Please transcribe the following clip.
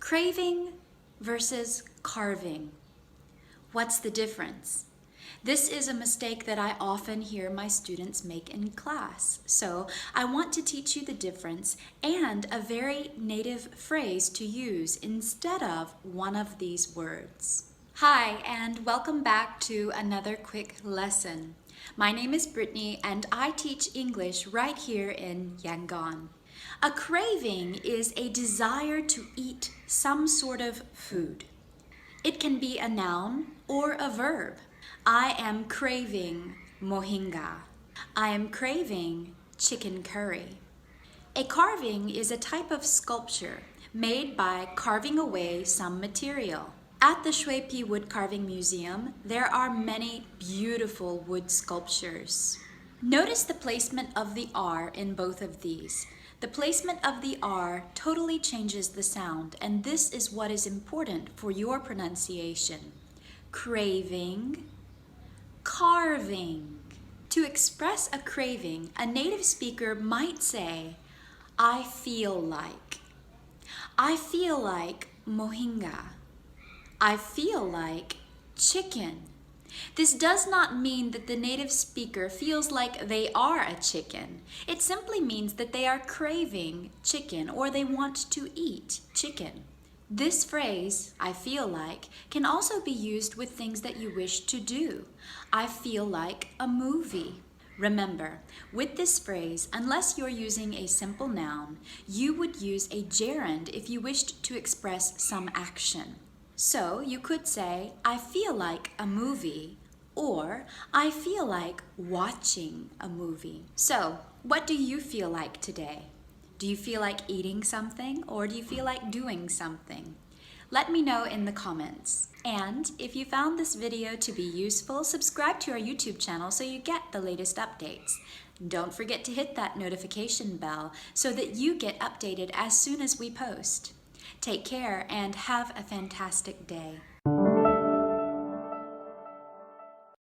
Craving versus carving. What's the difference? This is a mistake that I often hear my students make in class. So I want to teach you the difference and a very native phrase to use instead of one of these words. Hi, and welcome back to another quick lesson. My name is Brittany and I teach English right here in Yangon. A craving is a desire to eat some sort of food. It can be a noun or a verb. I am craving mohinga. I am craving chicken curry. A carving is a type of sculpture made by carving away some material. At the Shuipi Wood Carving Museum, there are many beautiful wood sculptures. Notice the placement of the R in both of these. The placement of the R totally changes the sound, and this is what is important for your pronunciation. Craving, carving. To express a craving, a native speaker might say, I feel like. I feel like mohinga. I feel like chicken. This does not mean that the native speaker feels like they are a chicken. It simply means that they are craving chicken or they want to eat chicken. This phrase, I feel like, can also be used with things that you wish to do. I feel like a movie. Remember, with this phrase, unless you're using a simple noun, you would use a gerund if you wished to express some action. So you could say, I feel like a movie, or I feel like watching a movie. So, what do you feel like today? Do you feel like eating something, or do you feel like doing something? Let me know in the comments. And if you found this video to be useful, subscribe to our YouTube channel so you get the latest updates. Don't forget to hit that notification bell so that you get updated as soon as we post. Take care and have a fantastic day.